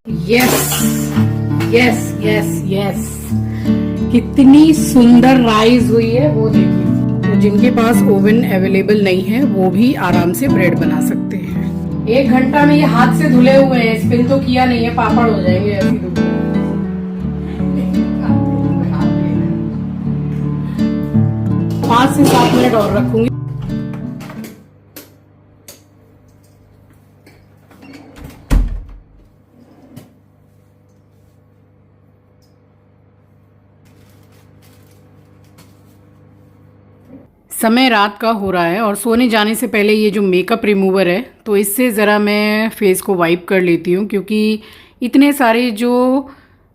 Yes yes yes yes, कितनी सुंदर rice हुई है वो देखिए। तो जिनके पास ओवन अवेलेबल नहीं है वो भी आराम से ब्रेड बना सकते हैं। 1 घंटा में ये हाथ से धुले हुए हैं, स्पिन तो किया नहीं है, पापड़ हो जाएंगे ऐसी धूप में। 5 से 7 मिनट और रखूंगी। समय रात का हो रहा है और सोने जाने से पहले ये जो मेकअप रिमूवर है तो इससे ज़रा मैं फेस को वाइप कर लेती हूँ, क्योंकि इतने सारे जो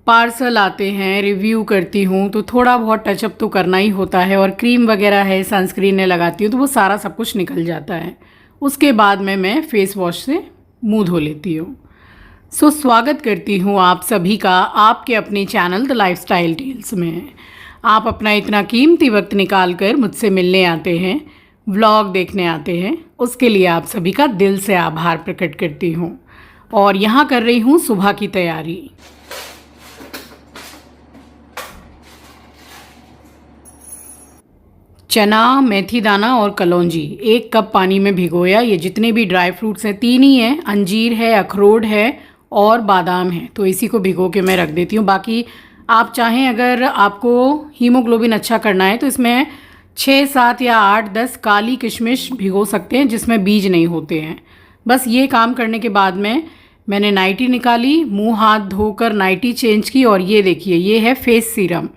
पार्सल आते हैं रिव्यू करती हूँ तो थोड़ा बहुत टचअप तो करना ही होता है। और क्रीम वगैरह है, सनस्क्रीन लगाती हूँ तो वो सारा सब कुछ निकल जाता है। उसके बाद में मैं फेस वॉश से मुँह धो लेती हूँ। सो स्वागत करती हूँ आप सभी का आपके अपने चैनल द लाइफस्टाइल टेल्स में। आप अपना इतना कीमती वक्त निकाल कर मुझसे मिलने आते हैं, व्लॉग देखने आते हैं, उसके लिए आप सभी का दिल से आभार प्रकट करती हूँ। और यहाँ कर रही हूँ सुबह की तैयारी। चना, मेथी दाना और कलौंजी 1 कप पानी में भिगोया। ये जितने भी ड्राई फ्रूट्स हैं 3 ही हैं, अंजीर है, अखरोट है और बादाम है, तो इसी को भिगो के मैं रख देती हूँ। बाकी आप चाहें अगर आपको हीमोग्लोबिन अच्छा करना है तो इसमें 6, 7 या 8, 10 काली किशमिश भिगो सकते हैं जिसमें बीज नहीं होते हैं। बस ये काम करने के बाद में मैंने नाइटी निकाली, मुंह हाथ धोकर नाइटी चेंज की। और ये देखिए, ये है face serum,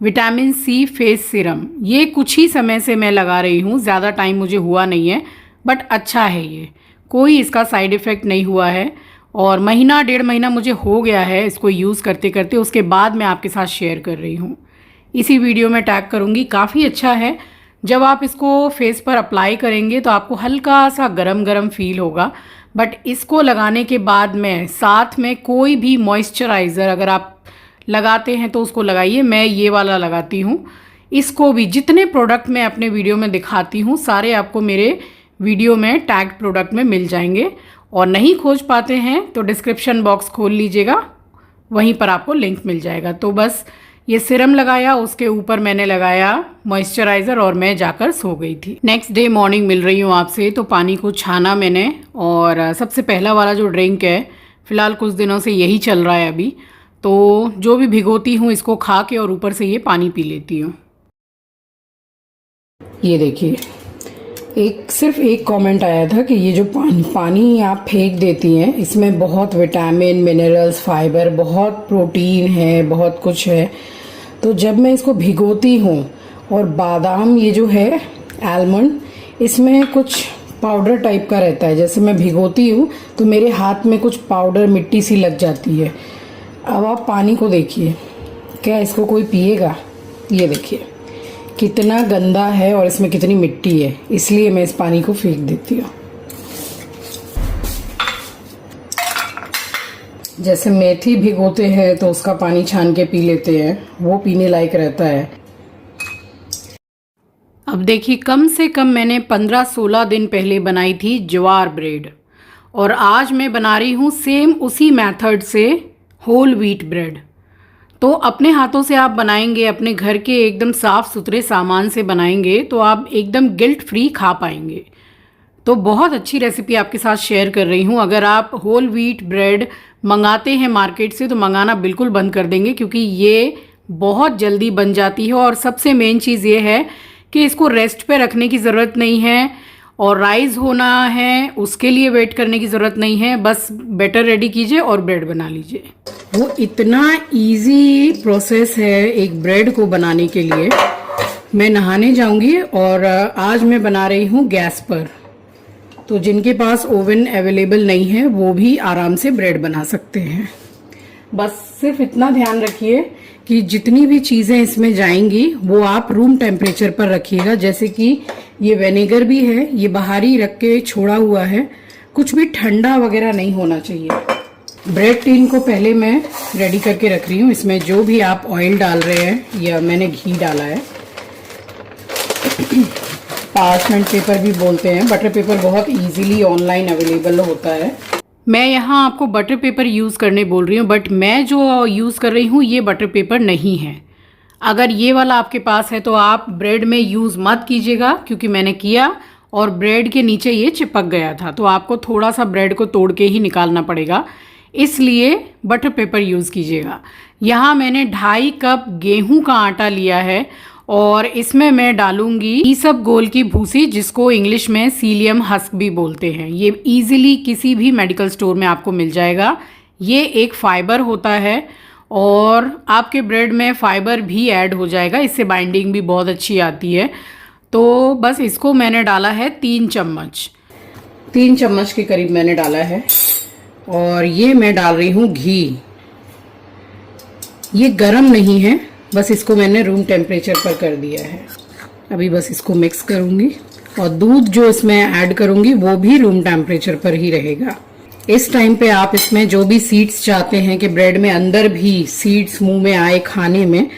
vitamin C face serum. ये कुछ ही समय से मैं लगा रही हूँ, ज़्यादा टाइम मुझे हुआ नहीं है, बट अच्छा है, ये कोई इसका साइड इफ़ेक्ट नहीं हुआ है। और महीना 1.5 महीना मुझे हो गया है इसको यूज़ करते करते। उसके बाद मैं आपके साथ शेयर कर रही हूँ, इसी वीडियो में टैग करूँगी। काफ़ी अच्छा है। जब आप इसको फेस पर अप्लाई करेंगे तो आपको हल्का सा गरम गरम फील होगा, बट इसको लगाने के बाद में साथ में कोई भी मॉइस्चराइज़र अगर आप लगाते हैं तो उसको लगाइए। मैं ये वाला लगाती हूँ। इसको भी जितने प्रोडक्ट मैं अपने वीडियो में दिखाती हूँ सारे आपको मेरे वीडियो में टैग प्रोडक्ट में मिल जाएंगे। और नहीं खोज पाते हैं तो डिस्क्रिप्शन बॉक्स खोल लीजिएगा, वहीं पर आपको लिंक मिल जाएगा। तो बस ये सिरम लगाया, उसके ऊपर मैंने लगाया मॉइस्चराइज़र और मैं जाकर सो गई थी। नेक्स्ट डे मॉर्निंग मिल रही हूँ आपसे। तो पानी को छाना मैंने, और सबसे पहला वाला जो ड्रिंक है फ़िलहाल कुछ दिनों से यही चल रहा है अभी। तो जो भी भिगोती हूँ इसको खा के और ऊपर से ये पानी पी लेती हूँ। ये देखिए, सिर्फ एक कमेंट आया था कि ये जो पानी आप फेंक देती हैं इसमें बहुत विटामिन, मिनरल्स, फाइबर, बहुत प्रोटीन है, बहुत कुछ है। तो जब मैं इसको भिगोती हूँ, और बादाम ये जो है आलमंड, इसमें कुछ पाउडर टाइप का रहता है। जैसे मैं भिगोती हूँ तो मेरे हाथ में कुछ पाउडर मिट्टी सी लग जाती है। अब आप पानी को देखिए, क्या इसको कोई पिएगा? ये देखिए कितना गंदा है और इसमें कितनी मिट्टी है, इसलिए मैं इस पानी को फेंक देती हूँ। जैसे मेथी भिगोते हैं तो उसका पानी छान के पी लेते हैं, वो पीने लायक रहता है। अब देखिए, कम से कम मैंने 15-16 दिन पहले बनाई थी ज्वार ब्रेड, और आज मैं बना रही हूँ सेम उसी मेथड से होल व्हीट ब्रेड। तो अपने हाथों से आप बनाएंगे, अपने घर के एकदम साफ़ सुथरे सामान से बनाएंगे तो आप एकदम गिल्ट फ्री खा पाएंगे। तो बहुत अच्छी रेसिपी आपके साथ शेयर कर रही हूँ। अगर आप होल व्हीट ब्रेड मंगाते हैं मार्केट से तो मंगाना बिल्कुल बंद कर देंगे, क्योंकि ये बहुत जल्दी बन जाती है। और सबसे मेन चीज़ ये है कि इसको रेस्ट पे रखने की ज़रूरत नहीं है, और राइस होना है उसके लिए वेट करने की ज़रूरत नहीं है। बस बैटर रेडी कीजिए और ब्रेड बना लीजिए। वो इतना इजी प्रोसेस है एक ब्रेड को बनाने के लिए। मैं नहाने जाऊंगी और आज मैं बना रही हूँ गैस पर। तो जिनके पास ओवन अवेलेबल नहीं है वो भी आराम से ब्रेड बना सकते हैं। बस सिर्फ इतना ध्यान रखिए कि जितनी भी चीज़ें इसमें जाएंगी वो आप रूम टेम्परेचर पर रखिएगा। जैसे कि ये विनेगर भी है, ये बाहर ही रख के छोड़ा हुआ है, कुछ भी ठंडा वगैरह नहीं होना चाहिए। ब्रेड टिन को पहले मैं रेडी करके रख रही हूँ। इसमें जो भी आप ऑयल डाल रहे हैं, या मैंने घी डाला है, पार्चमेंट पेपर भी बोलते हैं, बटर पेपर बहुत इजीली ऑनलाइन अवेलेबल होता है। मैं यहाँ आपको बटर पेपर यूज़ करने बोल रही हूँ, बट मैं जो यूज़ कर रही हूँ ये बटर पेपर नहीं है। अगर ये वाला आपके पास है तो आप ब्रेड में यूज़ मत कीजिएगा, क्योंकि मैंने किया और ब्रेड के नीचे ये चिपक गया था, तो आपको थोड़ा सा ब्रेड को तोड़ के ही निकालना पड़ेगा, इसलिए बटर पेपर यूज़ कीजिएगा। यहाँ मैंने 2.5 कप गेहूं का आटा लिया है और इसमें मैं डालूंगी ईसबगोल की भूसी, जिसको इंग्लिश में सीलियम हस्क भी बोलते हैं। ये इजीली किसी भी मेडिकल स्टोर में आपको मिल जाएगा। ये एक फाइबर होता है और आपके ब्रेड में फाइबर भी ऐड हो जाएगा, इससे बाइंडिंग भी बहुत अच्छी आती है। तो बस इसको मैंने डाला है 3 चम्मच, 3 चम्मच के करीब मैंने डाला है। और ये मैं डाल रही हूँ घी। ये गरम नहीं है, बस इसको मैंने रूम टेम्परेचर पर कर दिया है। अभी बस इसको मिक्स करूँगी और दूध जो इसमें ऐड करूँगी वो भी रूम टेम्परेचर पर ही रहेगा। इस टाइम पे आप इसमें जो भी सीड्स चाहते हैं कि ब्रेड में अंदर भी सीड्स मुंह में आए खाने में,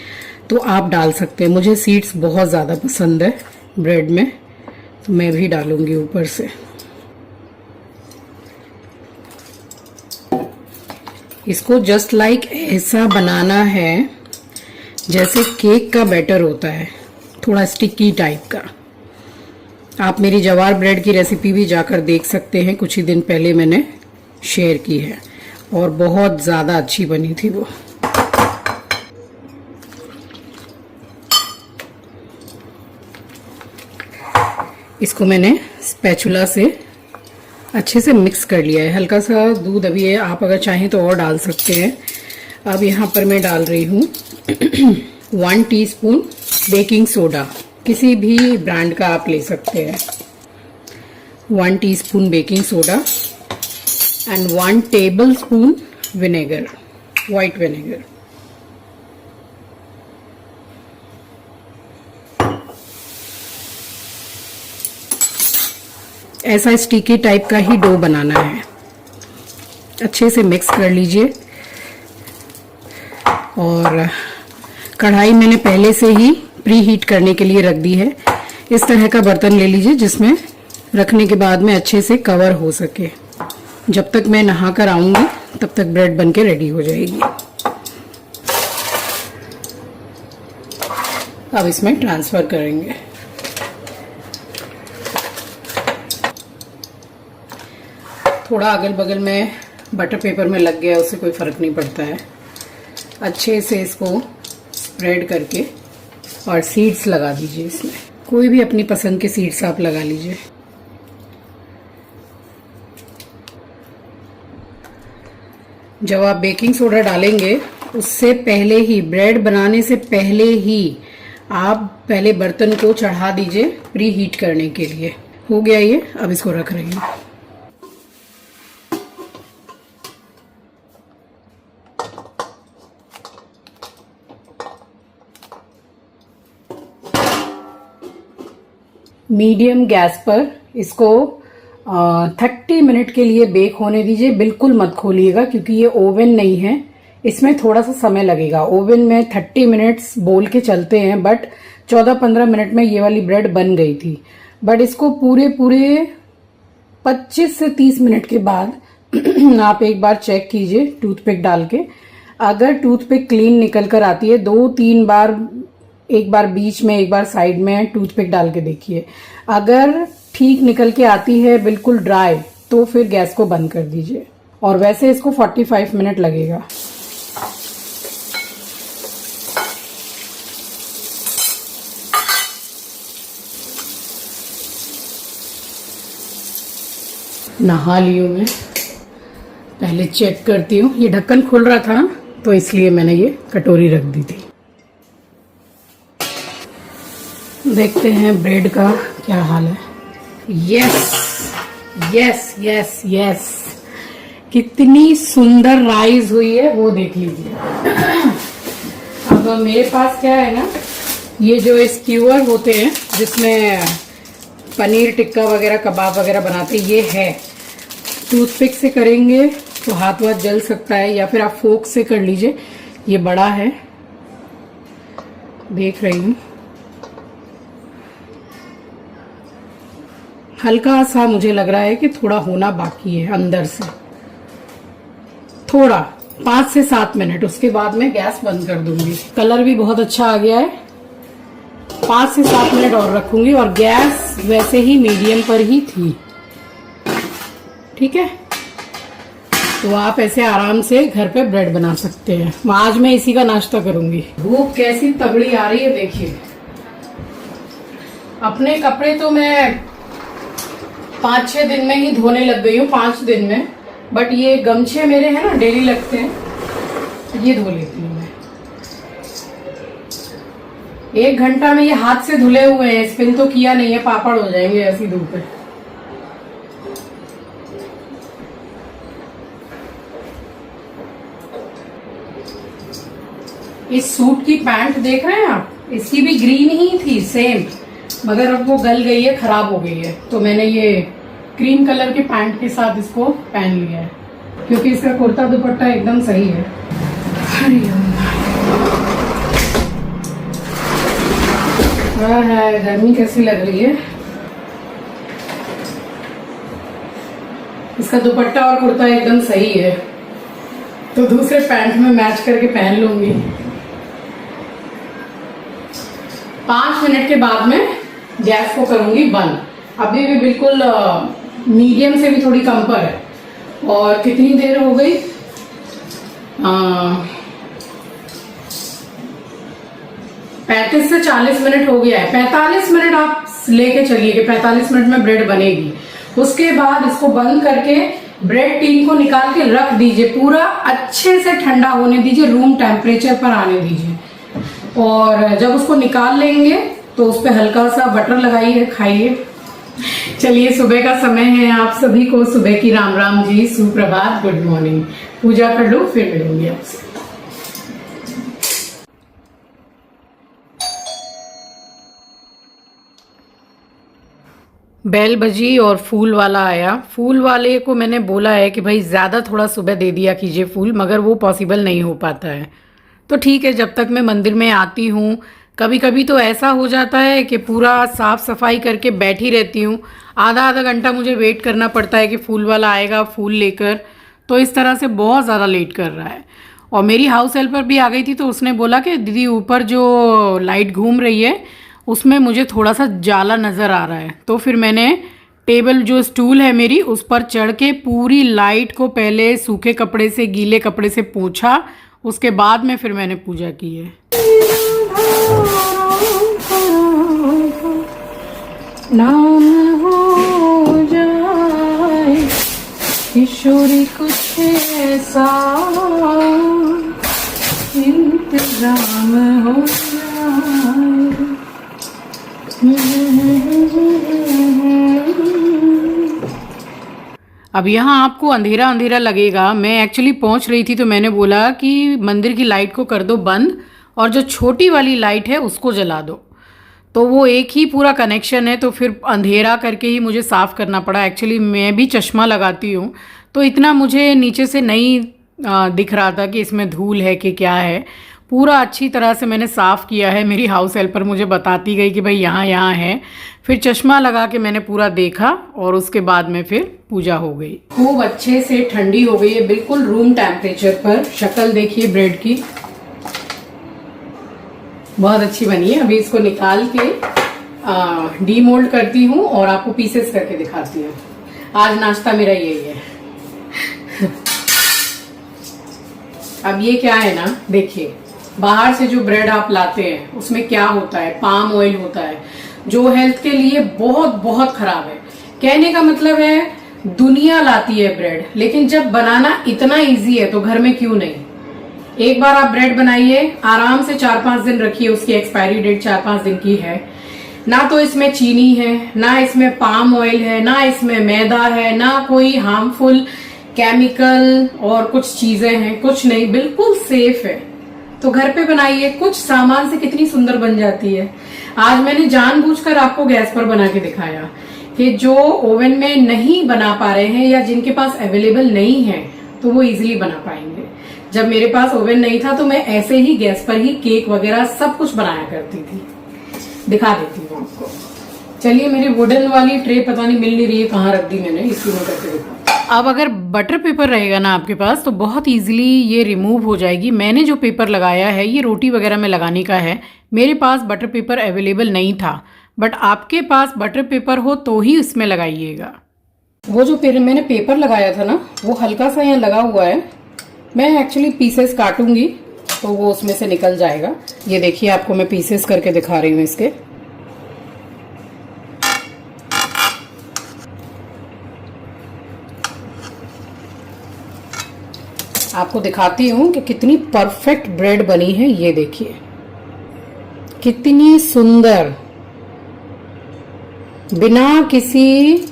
तो आप डाल सकते हैं। मुझे सीड्स बहुत ज़्यादा पसंद है ब्रेड में, तो मैं भी डालूंगी ऊपर से। इसको जस्ट लाइक ऐसा बनाना है जैसे केक का बैटर होता है, थोड़ा स्टिकी टाइप का। आप मेरी जवार ब्रेड की रेसिपी भी जाकर देख सकते हैं, कुछ ही दिन पहले मैंने शेयर की है और बहुत ज़्यादा अच्छी बनी थी वो। इसको मैंने स्पैचुला से अच्छे से मिक्स कर लिया है। हल्का सा दूध अभी है, आप अगर चाहें तो और डाल सकते हैं। अब यहाँ पर मैं डाल रही हूँ 1 टीस्पून बेकिंग सोडा, किसी भी ब्रांड का आप ले सकते हैं। 1 teaspoon baking soda and 1 table spoon vinegar, white vinegar. ऐसा स्टिकी टाइप का ही डो बनाना है। अच्छे से मिक्स कर लीजिए। और कढ़ाई मैंने पहले से ही प्री हीट करने के लिए रख दी है। इस तरह का बर्तन ले लीजिए जिसमें रखने के बाद में अच्छे से कवर हो सके। जब तक मैं नहा कर आऊंगी तब तक ब्रेड बनके रेडी हो जाएगी। अब इसमें ट्रांसफर करेंगे। थोड़ा अगल बगल में बटर पेपर में लग गया, उससे कोई फर्क नहीं पड़ता है। अच्छे से इसको स्प्रेड करके और सीड्स लगा दीजिए। इसमें कोई भी अपनी पसंद के सीड्स आप लगा लीजिए। जब आप बेकिंग सोडा डालेंगे उससे पहले ही, ब्रेड बनाने से पहले ही आप पहले बर्तन को चढ़ा दीजिए प्री हीट करने के लिए। हो गया ये, अब इसको रख रही हूँ। मीडियम गैस पर इसको 30 मिनट के लिए बेक होने दीजिए। बिल्कुल मत खोलिएगा क्योंकि ये ओवन नहीं है, इसमें थोड़ा सा समय लगेगा। ओवन में 30 मिनट्स बोल के चलते हैं, बट 14-15 मिनट में ये वाली ब्रेड बन गई थी। बट इसको पूरे 25 से 30 मिनट के बाद आप एक बार चेक कीजिए टूथपिक डाल के। अगर टूथपिक क्लीन निकल कर आती है, 2-3 बार, एक बार बीच में एक बार साइड में टूथपिक डाल के देखिए। अगर ठीक निकल के आती है बिल्कुल ड्राई, तो फिर गैस को बंद कर दीजिए। और वैसे इसको 45 मिनट लगेगा। नहा ली हूं मैं, पहले चेक करती हूँ। ये ढक्कन खुल रहा था तो इसलिए मैंने ये कटोरी रख दी थी। देखते हैं ब्रेड का क्या हाल है। यस यस यस यस, कितनी सुंदर राइज हुई है वो देख लीजिए। अब मेरे पास क्या है ना, ये जो स्क्यूअर होते हैं जिसमें पनीर टिक्का वगैरह, कबाब वगैरह बनाते हैं, ये है। टूथपिक से करेंगे तो हाथ वाथ जल सकता है, या फिर आप फोक से कर लीजिए। ये बड़ा है, देख रही हूँ। हल्का सा मुझे लग रहा है कि थोड़ा होना बाकी है अंदर से, थोड़ा 5 से 7 मिनट, उसके बाद मैं गैस बंद कर दूंगी। कलर भी बहुत अच्छा आ गया है। 5 से 7 मिनट और रखूंगी और गैस वैसे ही मीडियम पर ही थी। ठीक है, तो आप ऐसे आराम से घर पे ब्रेड बना सकते हैं। आज मैं इसी का नाश्ता करूंगी। धूप कैसी तगड़ी आ रही है देखिए। अपने कपड़े तो मैं 5-6 दिन में ही धोने लग गई हूँ, 5 दिन में। बट ये गमछे मेरे हैं ना, डेली लगते हैं, ये धो लेती हूँ मैं। 1 घंटा में ये हाथ से धुले हुए हैं, स्पिन तो किया नहीं है, पापड़ हो जाएंगे ऐसी धूप है। इस सूट की पैंट देख रहे हैं आप, इसकी भी ग्रीन ही थी सेम, मगर अब वो गल गई है, खराब हो गई है। तो मैंने ये क्रीम कलर के पैंट के साथ इसको पहन लिया है, क्योंकि इसका कुर्ता दुपट्टा एकदम सही है। है गर्मी कैसी लग रही है। इसका दुपट्टा और कुर्ता एकदम सही है, तो दूसरे पैंट में मैच करके पहन लूंगी। 5 मिनट के बाद में गैस को करूंगी बंद। अभी भी बिल्कुल मीडियम से भी थोड़ी कम पर है। और कितनी देर हो गई, 35 से 40 मिनट हो गया है। 45 मिनट आप लेके चलिए कि 45 मिनट में ब्रेड बनेगी। उसके बाद इसको बंद करके ब्रेड टीन को निकाल के रख दीजिए, पूरा अच्छे से ठंडा होने दीजिए, रूम टेम्परेचर पर आने दीजिए। और जब उसको निकाल लेंगे तो उस पर हल्का सा बटर लगाइए, खाइए। चलिए, सुबह का समय है, आप सभी को सुबह की राम राम जी, सुप्रभात, गुड मॉर्निंग। पूजा कर लो, फिर मिलूंगी आपसे। बेल बजी और फूल वाला आया। फूल वाले को मैंने बोला है कि भाई ज़्यादा थोड़ा सुबह दे दिया कीजिए फूल, मगर वो पॉसिबल नहीं हो पाता है। तो ठीक है, जब तक मैं मंदिर में आती हूँ, कभी कभी तो ऐसा हो जाता है कि पूरा साफ़ सफाई करके बैठी रहती हूँ, आधा घंटा मुझे वेट करना पड़ता है कि फूल वाला आएगा फूल लेकर। तो इस तरह से बहुत ज़्यादा लेट कर रहा है। और मेरी हाउस हेल्पर भी आ गई थी, तो उसने बोला कि दीदी ऊपर जो लाइट घूम रही है उसमें मुझे थोड़ा सा जाला नज़र आ रहा है। तो फिर मैंने टेबल जो स्टूल है मेरी, उस पर चढ़ के पूरी लाइट को पहले सूखे कपड़े से, गीले कपड़े से पोंछा, उसके बाद में फिर मैंने पूजा की है। नाम हो जाए किशोरी कुछ ऐसा, इंतजाम हो जाए। अब यहाँ आपको अंधेरा अंधेरा लगेगा। मैं एक्चुअली पहुँच रही थी, तो मैंने बोला कि मंदिर की लाइट को कर दो बंद और जो छोटी वाली लाइट है उसको जला दो। तो वो एक ही पूरा कनेक्शन है, तो फिर अंधेरा करके ही मुझे साफ़ करना पड़ा। एक्चुअली मैं भी चश्मा लगाती हूँ, तो इतना मुझे नीचे से नहीं दिख रहा था कि इसमें धूल है कि क्या है। पूरा अच्छी तरह से मैंने साफ़ किया है। मेरी हाउस हेल्पर मुझे बताती गई कि भाई यहाँ यहाँ है। फिर चश्मा लगा के मैंने पूरा देखा और उसके बाद में फिर पूजा हो गई। खूब अच्छे से ठंडी हो गई है, बिल्कुल रूम टेम्परेचर पर। शक्ल देखिए ब्रेड की, बहुत अच्छी बनी है। अभी इसको निकाल के डीमोल्ड करती हूँ और आपको पीसेस करके दिखाती हूँ। आज नाश्ता मेरा यही है। अब ये क्या है ना, देखिए बाहर से जो ब्रेड आप लाते हैं उसमें क्या होता है, पाम ऑयल होता है, जो हेल्थ के लिए बहुत बहुत खराब है। कहने का मतलब है दुनिया लाती है ब्रेड, लेकिन जब बनाना इतना इजी है तो घर में क्यों नहीं। एक बार आप ब्रेड बनाइए, आराम से 4-5 दिन रखिए, उसकी एक्सपायरी डेट 4-5 दिन की है। ना तो इसमें चीनी है, ना इसमें पाम ऑयल है, ना इसमें मैदा है, ना कोई हार्मफुल केमिकल और कुछ चीजें हैं, कुछ नहीं, बिल्कुल सेफ है। तो घर पे बनाइए, कुछ सामान से कितनी सुंदर बन जाती है। आज मैंने जानबूझकर आपको गैस पर बना के दिखाया कि जो ओवन में नहीं बना पा रहे हैं या जिनके पास अवेलेबल नहीं है तो वो इजीली बना पाएंगे। जब मेरे पास ओवन नहीं था तो मैं ऐसे ही गैस पर ही केक वगैरह सब कुछ बनाया करती थी। दिखा देती हूँ आपको। चलिए, मेरी वुडन वाली ट्रे पता नहीं मिल नहीं रही है, कहाँ रख दी मैंने, इसकी मैं करके दिखा। अब अगर बटर पेपर रहेगा ना आपके पास तो बहुत इजीली ये रिमूव हो जाएगी। मैंने जो पेपर लगाया है ये रोटी वगैरह में लगाने का है। मेरे पास बटर पेपर अवेलेबल नहीं था, बट आपके पास बटर पेपर हो तो ही इसमें लगाइएगा। वो जो मैंने पेपर लगाया था ना वो हल्का सा यहाँ लगा हुआ है। मैं एक्चुअली पीसेस काटूंगी तो वो उसमें से निकल जाएगा। ये देखिए, आपको मैं पीसेस करके दिखा रही हूँ इसके। आपको दिखाती हूँ कि कितनी परफेक्ट ब्रेड बनी है। ये देखिए कितनी सुंदर, बिना किसी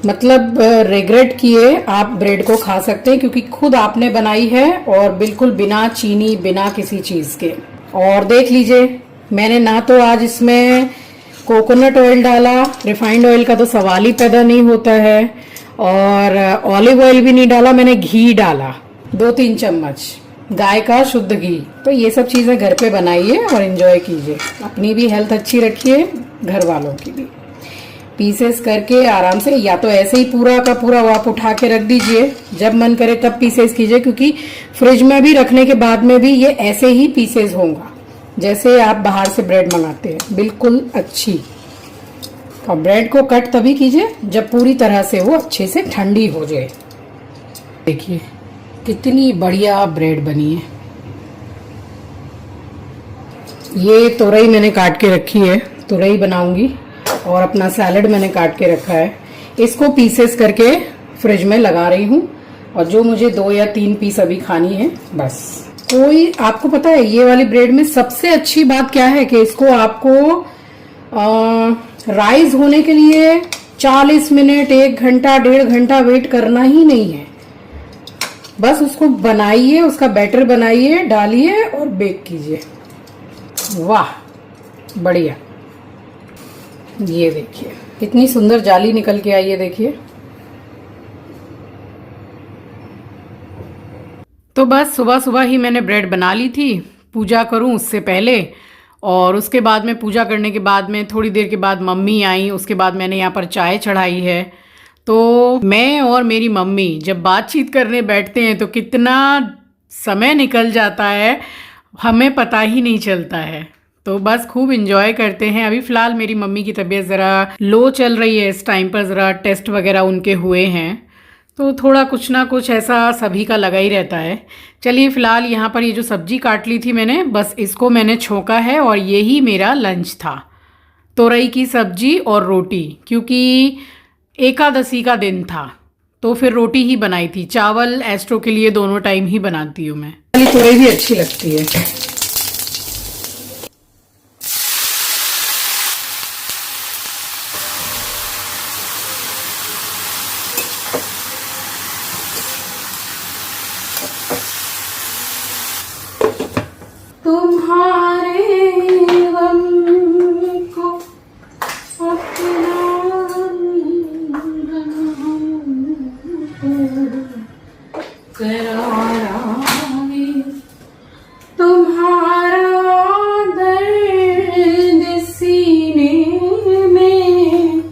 मतलब रिग्रेट किए आप ब्रेड को खा सकते हैं, क्योंकि खुद आपने बनाई है और बिल्कुल बिना चीनी, बिना किसी चीज के। और देख लीजिए, मैंने ना तो आज इसमें कोकोनट ऑयल डाला, रिफाइंड ऑयल का तो सवाल ही पैदा नहीं होता है, और ऑलिव ऑयल भी नहीं डाला, मैंने घी डाला 2-3 चम्मच गाय का शुद्ध घी। तो ये सब चीजें घर पे बनाइए और एंजॉय कीजिए, अपनी भी हेल्थ अच्छी रखिए, घर वालों की भी। पीसेस करके आराम से, या तो ऐसे ही पूरा का पूरा आप उठा के रख दीजिए, जब मन करे तब पीसेस कीजिए, क्योंकि फ्रिज में भी रखने के बाद में भी ये ऐसे ही पीसेस होगा जैसे आप बाहर से ब्रेड मंगाते हैं, बिल्कुल अच्छी। और ब्रेड को कट तभी कीजिए जब पूरी तरह से वो अच्छे से ठंडी हो जाए। देखिए कितनी बढ़िया ब्रेड बनी है। ये तुरई मैंने काट के रखी है, तुरई बनाऊंगी, और अपना सैलेड मैंने काट के रखा है। इसको पीसेस करके फ्रिज में लगा रही हूँ, और जो मुझे 2 या 3 पीस अभी खानी है बस। कोई आपको पता है ये वाली ब्रेड में सबसे अच्छी बात क्या है कि इसको आपको राइज होने के लिए 40 मिनट, 1 घंटा, 1.5 घंटा वेट करना ही नहीं है। बस उसको बनाइए, उसका बैटर बनाइए, डालिए और बेक कीजिए। वाह बढ़िया। ये देखिए कितनी सुंदर जाली निकल के आई है, देखिए। तो बस सुबह सुबह ही मैंने ब्रेड बना ली थी, पूजा करूं उससे पहले। और उसके बाद में पूजा करने के बाद में थोड़ी देर के बाद मम्मी आई, उसके बाद मैंने यहाँ पर चाय चढ़ाई है। तो मैं और मेरी मम्मी जब बातचीत करने बैठते हैं तो कितना समय निकल जाता है हमें पता ही नहीं चलता है। तो बस खूब इंजॉय करते हैं। अभी फ़िलहाल मेरी मम्मी की तबीयत ज़रा लो चल रही है इस टाइम पर, ज़रा टेस्ट वगैरह उनके हुए हैं, तो थोड़ा कुछ ना कुछ ऐसा सभी का लगा ही रहता है। चलिए फ़िलहाल यहाँ पर ये जो सब्ज़ी काट ली थी मैंने, बस इसको मैंने छोंका है, और यही मेरा लंच था, तोरई की सब्ज़ी और रोटी। क्योंकि एकादशी का दिन था तो फिर रोटी ही बनाई थी। चावल एस्ट्रो के लिए दोनों टाइम ही बनाती हूँ मैं। तोरई भी अच्छी लगती है। तुम्हारे गम को अपना कराराए, तुम्हारा दर्द सीने में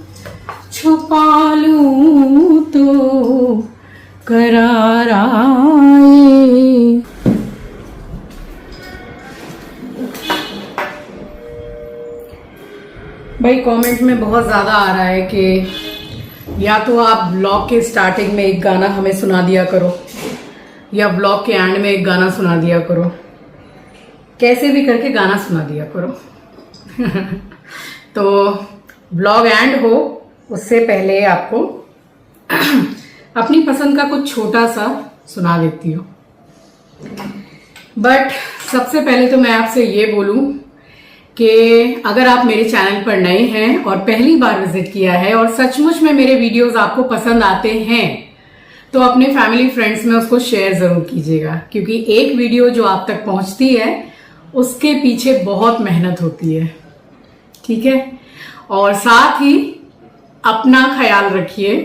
छुपा लूं तो कराराए। भाई कमेंट में बहुत ज़्यादा आ रहा है कि या तो आप ब्लॉग के स्टार्टिंग में एक गाना हमें सुना दिया करो, या ब्लॉग के एंड में एक गाना सुना दिया करो, कैसे भी करके गाना सुना दिया करो। तो ब्लॉग एंड हो उससे पहले आपको अपनी पसंद का कुछ छोटा सा सुना देती हूँ। बट सबसे पहले तो मैं आपसे ये बोलूँ कि अगर आप मेरे चैनल पर नए हैं और पहली बार विजिट किया है और सचमुच में मेरे वीडियोस आपको पसंद आते हैं, तो अपने फैमिली फ्रेंड्स में उसको शेयर जरूर कीजिएगा, क्योंकि एक वीडियो जो आप तक पहुंचती है उसके पीछे बहुत मेहनत होती है। ठीक है, और साथ ही अपना ख्याल रखिए,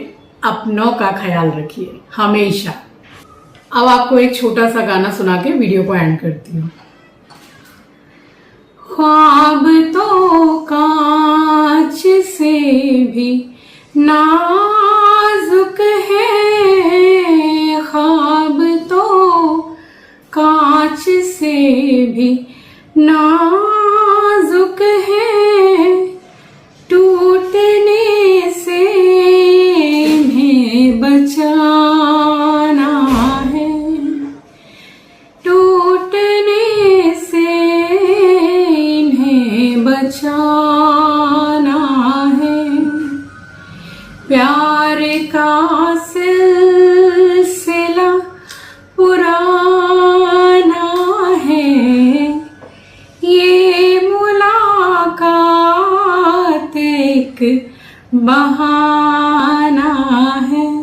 अपनों का ख्याल रखिए हमेशा। अब आपको एक छोटा सा गाना सुना के वीडियो को एंड करती हूँ। ख्वाब तो कांच से भी नाजुक है, कांच से भी नाजुक है, टूटने से इन्हें बचाना है, टूटने से इन्हें बचाना है। प्यार का सिलसिला पुराना है, ये मुलाकात एक बहाना है।